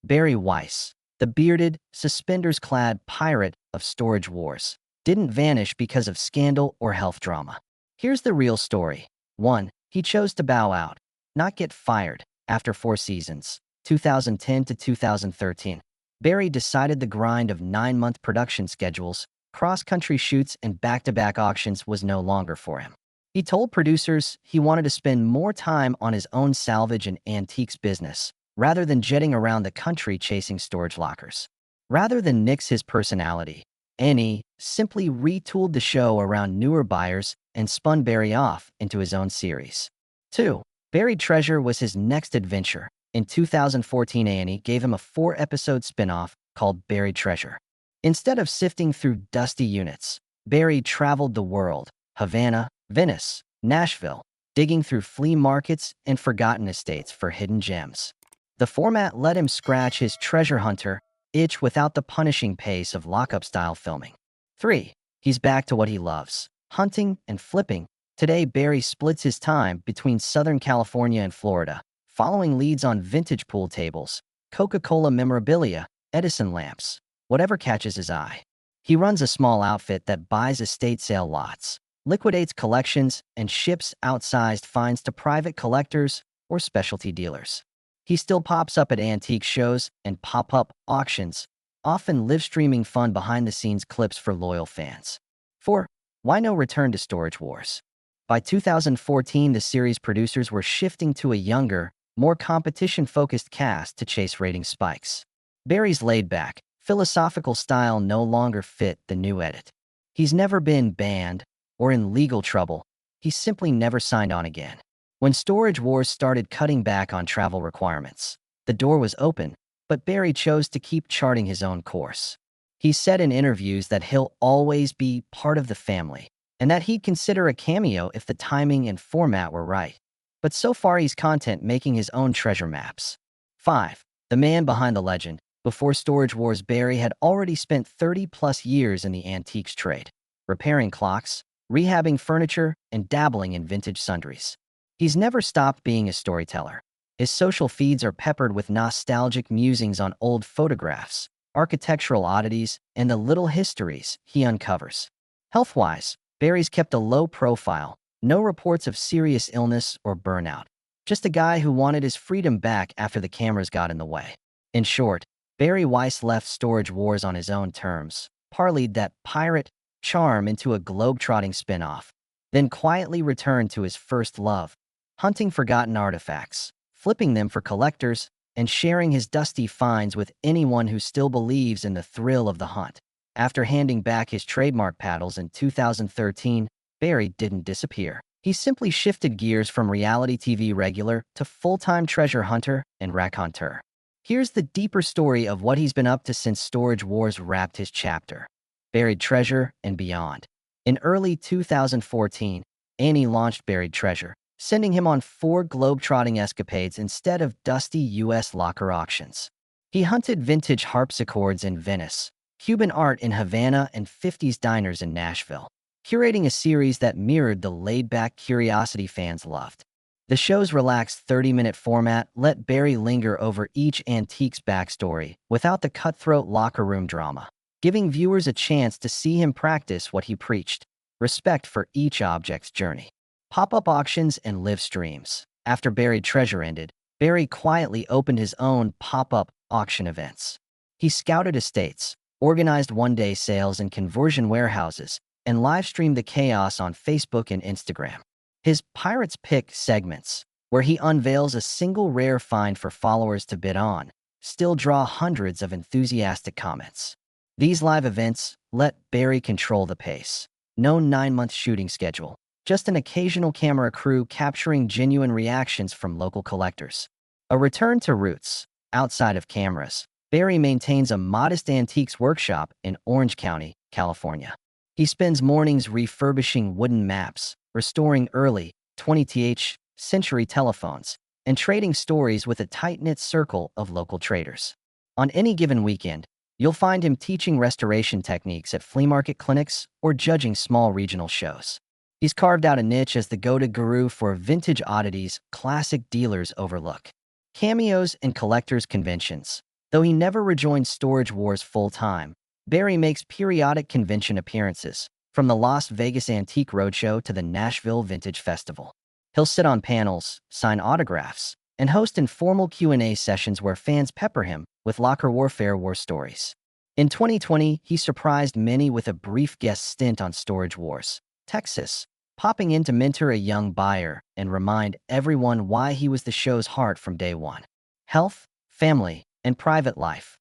Barry Weiss, the bearded, suspenders-clad pirate of Storage Wars, didn't vanish because of scandal or health drama. Here's the real story. 1. He chose to bow out, not get fired, after 4 seasons, 2010 to 2013. Barry decided the grind of 9-month production schedules, cross-country shoots, and back-to-back auctions was no longer for him. He told producers he wanted to spend more time on his own salvage and antiques business, rather than jetting around the country chasing storage lockers. Rather than nix his personality, Annie simply retooled the show around newer buyers and spun Barry off into his own series. 2. Buried Treasure was his next adventure. In 2014, Annie gave him a 4-episode spin-off called Buried Treasure. Instead of sifting through dusty units, Barry traveled the world: Havana, Venice, Nashville, digging through flea markets and forgotten estates for hidden gems. The format let him scratch his treasure hunter itch without the punishing pace of lockup-style filming. 3. He's back to what he loves: hunting and flipping. Today, Barry splits his time between Southern California and Florida, following leads on vintage pool tables, Coca-Cola memorabilia, Edison lamps, whatever catches his eye. He runs a small outfit that buys estate sale lots, liquidates collections, and ships outsized finds to private collectors or specialty dealers. He still pops up at antique shows and pop-up auctions, often live-streaming fun behind-the-scenes clips for loyal fans. 4. Why no return to Storage Wars? By 2014, the series producers were shifting to a younger, more competition-focused cast to chase rating spikes. Barry's laid-back, philosophical style no longer fit the new edit. He's never been banned or in legal trouble. He simply never signed on again. When Storage Wars started cutting back on travel requirements, the door was open, but Barry chose to keep charting his own course. He said in interviews that he'll always be part of the family, and that he'd consider a cameo if the timing and format were right. But so far he's content making his own treasure maps. 5. The man behind the legend. Before Storage Wars, Barry had already spent 30-plus years in the antiques trade, repairing clocks, rehabbing furniture, and dabbling in vintage sundries. He's never stopped being a storyteller. His social feeds are peppered with nostalgic musings on old photographs, architectural oddities, and the little histories he uncovers. Health-wise, Barry's kept a low profile, no reports of serious illness or burnout. Just a guy who wanted his freedom back after the cameras got in the way. In short, Barry Weiss left Storage Wars on his own terms, parlayed that pirate charm into a globe-trotting spin-off, then quietly returned to his first love: hunting forgotten artifacts, flipping them for collectors, and sharing his dusty finds with anyone who still believes in the thrill of the hunt. After handing back his trademark paddles in 2013, Barry didn't disappear. He simply shifted gears from reality TV regular to full-time treasure hunter and raconteur. Here's the deeper story of what he's been up to since Storage Wars wrapped his chapter: Buried Treasure and beyond. In early 2014, Annie launched Buried Treasure, sending him on 4 globe-trotting escapades instead of dusty U.S. locker auctions. He hunted vintage harpsichords in Venice, Cuban art in Havana, and 50s diners in Nashville, curating a series that mirrored the laid-back curiosity fans loved. The show's relaxed 30-minute format let Barry linger over each antique's backstory without the cutthroat locker room drama, giving viewers a chance to see him practice what he preached: respect for each object's journey. Pop-up auctions and live streams. After Buried Treasure ended, Barry quietly opened his own pop-up auction events. He scouted estates, organized one-day sales in conversion warehouses, and live-streamed the chaos on Facebook and Instagram. His Pirates Pick segments, where he unveils a single rare find for followers to bid on, still draw hundreds of enthusiastic comments. These live events let Barry control the pace. No 9-month shooting schedule, just an occasional camera crew capturing genuine reactions from local collectors. A return to roots. Outside of cameras, Barry maintains a modest antiques workshop in Orange County, California. He spends mornings refurbishing wooden maps, restoring early 20th century telephones, and trading stories with a tight-knit circle of local traders. On any given weekend, you'll find him teaching restoration techniques at flea market clinics or judging small regional shows. He's carved out a niche as the go-to guru for vintage oddities classic dealers overlook. Cameos and collectors' conventions. Though he never rejoined Storage Wars full-time, Barry makes periodic convention appearances, from the Las Vegas Antique Roadshow to the Nashville Vintage Festival. He'll sit on panels, sign autographs, and host informal Q&A sessions where fans pepper him with locker warfare war stories. In 2020, he surprised many with a brief guest stint on Storage Wars, Texas, popping in to mentor a young buyer and remind everyone why he was the show's heart from day one. Health, family, and private life.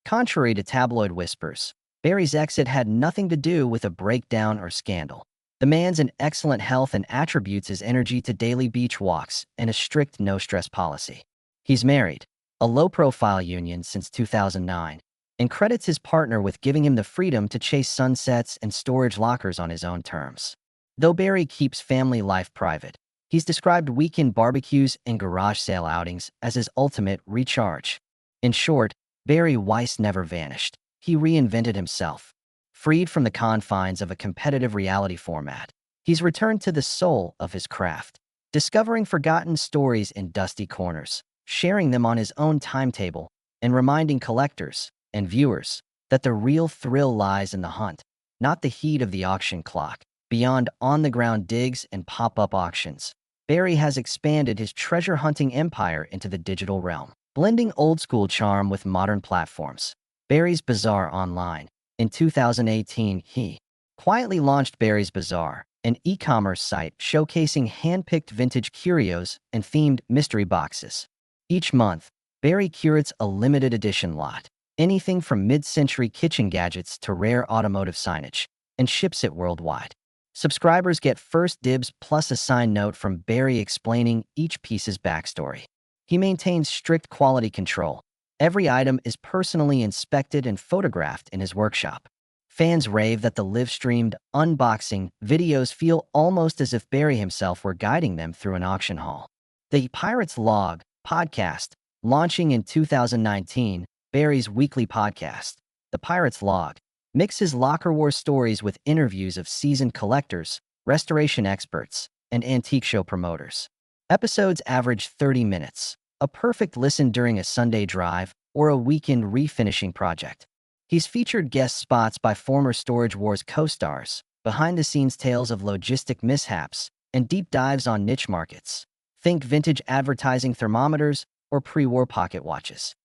Contrary to tabloid whispers, Barry's exit had nothing to do with a breakdown or scandal. The man's in excellent health and attributes his energy to daily beach walks and a strict no-stress policy. He's married, a low-profile union since 2009, and credits his partner with giving him the freedom to chase sunsets and storage lockers on his own terms. Though Barry keeps family life private, he's described weekend barbecues and garage sale outings as his ultimate recharge. In short, Barry Weiss never vanished. He reinvented himself. Freed from the confines of a competitive reality format, he's returned to the soul of his craft, discovering forgotten stories in dusty corners, sharing them on his own timetable, and reminding collectors and viewers that the real thrill lies in the hunt, not the heat of the auction clock. Beyond on-the-ground digs and pop-up auctions, Barry has expanded his treasure-hunting empire into the digital realm, blending old-school charm with modern platforms. Barry's Bazaar Online. In 2018, he quietly launched Barry's Bazaar, an e-commerce site showcasing hand-picked vintage curios and themed mystery boxes. Each month, Barry curates a limited edition lot, anything from mid-century kitchen gadgets to rare automotive signage, and ships it worldwide. Subscribers get first dibs plus a signed note from Barry explaining each piece's backstory. He maintains strict quality control. Every item is personally inspected and photographed in his workshop. Fans rave that the live-streamed unboxing videos feel almost as if Barry himself were guiding them through an auction hall. The Pirate's Log podcast, launching in 2019, Barry's weekly podcast, The Pirate's Log, mixes locker war stories with interviews of seasoned collectors, restoration experts, and antique show promoters. Episodes average 30 minutes, a perfect listen during a Sunday drive or a weekend refinishing project. He's featured guest spots by former Storage Wars co-stars, behind-the-scenes tales of logistic mishaps, and deep dives on niche markets. Think vintage advertising thermometers or pre-war pocket watches.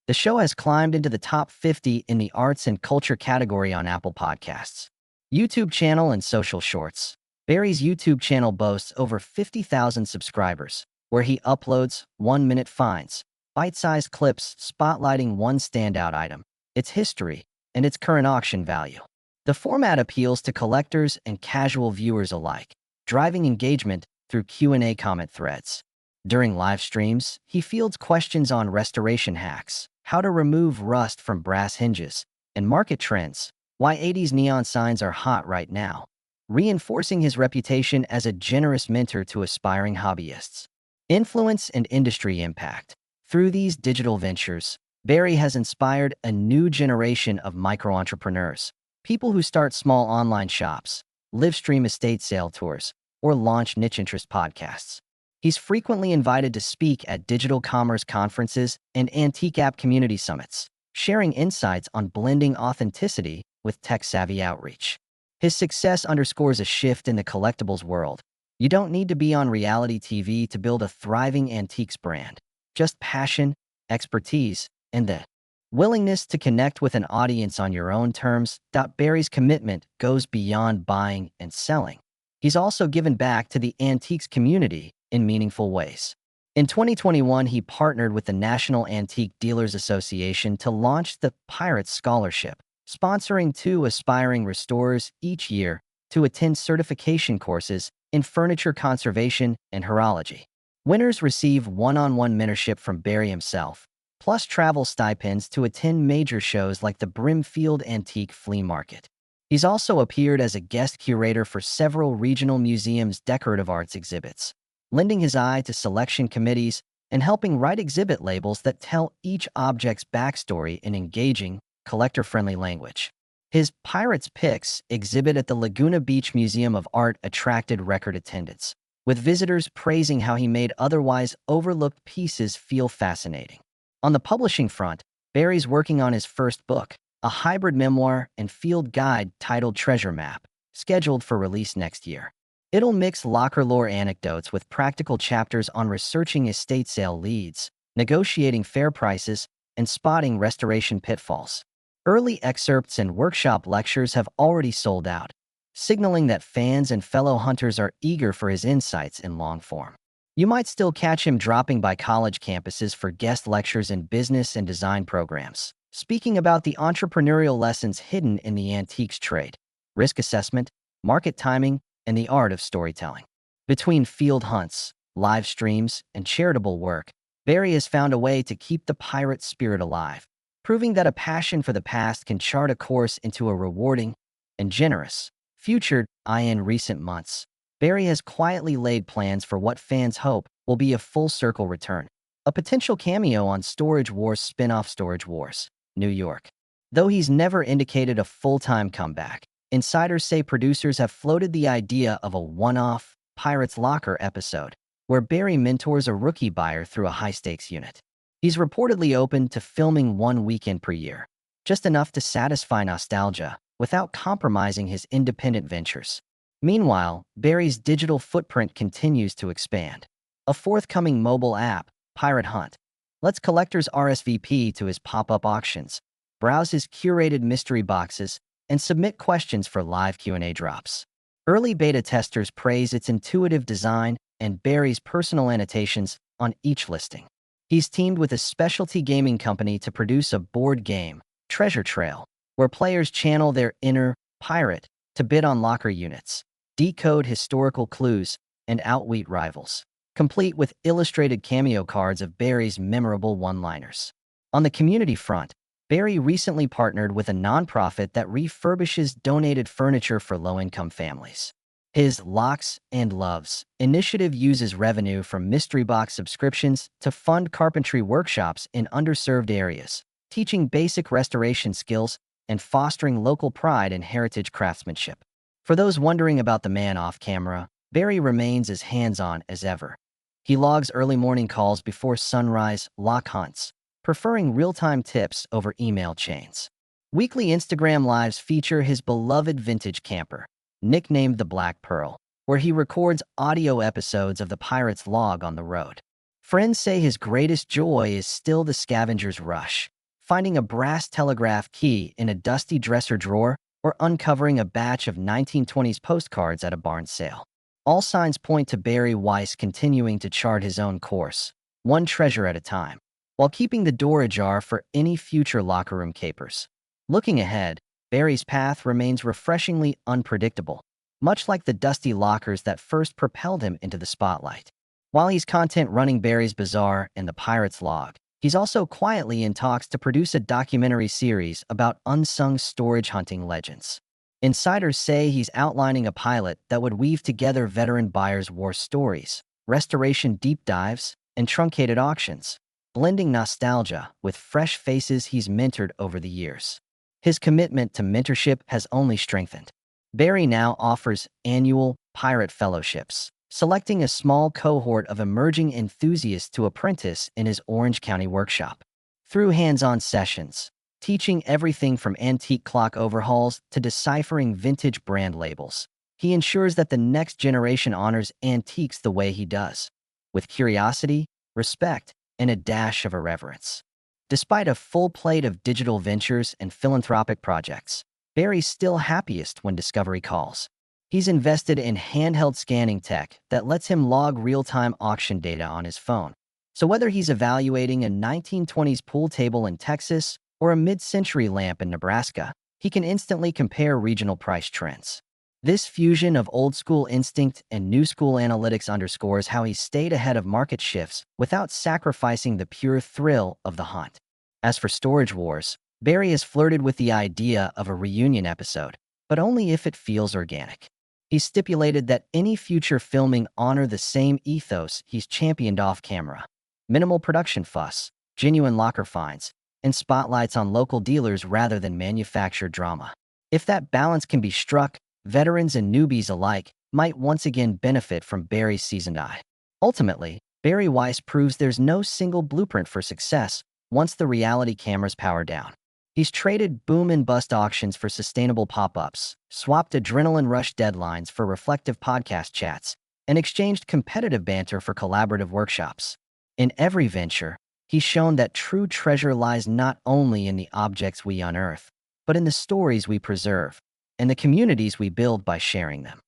The show has climbed into the top 50 in the arts and culture category on Apple Podcasts. YouTube channel and social shorts. Barry's YouTube channel boasts over 50,000 subscribers, where he uploads one-minute finds, bite-sized clips spotlighting one standout item, its history, and its current auction value. The format appeals to collectors and casual viewers alike, driving engagement through Q&A comment threads. During live streams, he fields questions on restoration hacks, how to remove rust from brass hinges, and market trends, why 80s neon signs are hot right now, reinforcing his reputation as a generous mentor to aspiring hobbyists. Influence and industry impact. Through these digital ventures, Barry has inspired a new generation of micro-entrepreneurs, people who start small online shops, live-stream estate sale tours, or launch niche interest podcasts. He's frequently invited to speak at digital commerce conferences and antique app community summits, sharing insights on blending authenticity with tech-savvy outreach. His success underscores a shift in the collectibles world. You don't need to be on reality TV to build a thriving antiques brand. Just passion, expertise, and the willingness to connect with an audience on your own terms. Barry's commitment goes beyond buying and selling. He's also given back to the antiques community in meaningful ways. In 2021, he partnered with the National Antique Dealers Association to launch the Pirates Scholarship, sponsoring 2 aspiring restorers each year to attend certification courses in furniture conservation and horology. Winners receive one-on-one mentorship from Barry himself, plus travel stipends to attend major shows like the Brimfield Antique Flea Market. He's also appeared as a guest curator for several regional museums' decorative arts exhibits, lending his eye to selection committees and helping write exhibit labels that tell each object's backstory in engaging, collector-friendly language. His Pirates Picks exhibit at the Laguna Beach Museum of Art attracted record attendance, with visitors praising how he made otherwise overlooked pieces feel fascinating. On the publishing front, Barry's working on his first book, a hybrid memoir and field guide titled Treasure Map, scheduled for release next year. It'll mix locker lore anecdotes with practical chapters on researching estate sale leads, negotiating fair prices, and spotting restoration pitfalls. Early excerpts and workshop lectures have already sold out, signaling that fans and fellow hunters are eager for his insights in long form. You might still catch him dropping by college campuses for guest lectures in business and design programs, speaking about the entrepreneurial lessons hidden in the antiques trade, risk assessment, market timing, and the art of storytelling. Between field hunts, live streams, and charitable work, Barry has found a way to keep the pirate spirit alive, proving that a passion for the past can chart a course into a rewarding and generous future. In recent months, Barry has quietly laid plans for what fans hope will be a full-circle return, a potential cameo on Storage Wars spin-off Storage Wars, New York. Though he's never indicated a full-time comeback, insiders say producers have floated the idea of a one-off Pirates Locker episode, where Barry mentors a rookie buyer through a high-stakes unit. He's reportedly open to filming one weekend per year, just enough to satisfy nostalgia without compromising his independent ventures. Meanwhile, Barry's digital footprint continues to expand. A forthcoming mobile app, Pirate Hunt, lets collectors RSVP to his pop-up auctions, browse his curated mystery boxes, and submit questions for live Q&A drops. Early beta testers praise its intuitive design and Barry's personal annotations on each listing. He's teamed with a specialty gaming company to produce a board game, Treasure Trail, where players channel their inner pirate to bid on locker units, decode historical clues, and outwit rivals, complete with illustrated cameo cards of Barry's memorable one-liners. On the community front, Barry recently partnered with a nonprofit that refurbishes donated furniture for low-income families. His Locks and Loves initiative uses revenue from mystery box subscriptions to fund carpentry workshops in underserved areas, teaching basic restoration skills and fostering local pride in heritage craftsmanship. For those wondering about the man off camera, Barry remains as hands-on as ever. He logs early morning calls before sunrise lock hunts, preferring real-time tips over email chains. Weekly Instagram lives feature his beloved vintage camper, nicknamed the Black Pearl, where he records audio episodes of the Pirates log on the road. Friends say his greatest joy is still the scavenger's rush, finding a brass telegraph key in a dusty dresser drawer or uncovering a batch of 1920s postcards at a barn sale. All signs point to Barry Weiss continuing to chart his own course, one treasure at a time, while keeping the door ajar for any future locker room capers. Looking ahead, Barry's path remains refreshingly unpredictable, much like the dusty lockers that first propelled him into the spotlight. While he's content running Barry's Bazaar and the Pirates log, he's also quietly in talks to produce a documentary series about unsung storage hunting legends. Insiders say he's outlining a pilot that would weave together veteran buyers' war stories, restoration deep dives, and truncated auctions, blending nostalgia with fresh faces he's mentored over the years. His commitment to mentorship has only strengthened. Barry now offers annual pirate fellowships, selecting a small cohort of emerging enthusiasts to apprentice in his Orange County workshop. Through hands-on sessions, teaching everything from antique clock overhauls to deciphering vintage brand labels, he ensures that the next generation honors antiques the way he does, with curiosity, respect, and a dash of irreverence. Despite a full plate of digital ventures and philanthropic projects, Barry's still happiest when discovery calls. He's invested in handheld scanning tech that lets him log real-time auction data on his phone. So whether he's evaluating a 1920s pool table in Texas or a mid-century lamp in Nebraska, he can instantly compare regional price trends. This fusion of old-school instinct and new-school analytics underscores how he's stayed ahead of market shifts without sacrificing the pure thrill of the hunt. As for Storage Wars, Barry has flirted with the idea of a reunion episode, but only if it feels organic. He's stipulated that any future filming honor the same ethos he's championed off-camera: minimal production fuss, genuine locker finds, and spotlights on local dealers rather than manufactured drama. If that balance can be struck, veterans and newbies alike might once again benefit from Barry's seasoned eye. Ultimately, Barry Weiss proves there's no single blueprint for success, once the reality cameras power down. He's traded boom and bust auctions for sustainable pop-ups, swapped adrenaline rush deadlines for reflective podcast chats, and exchanged competitive banter for collaborative workshops. In every venture, he's shown that true treasure lies not only in the objects we unearth, but in the stories we preserve and the communities we build by sharing them.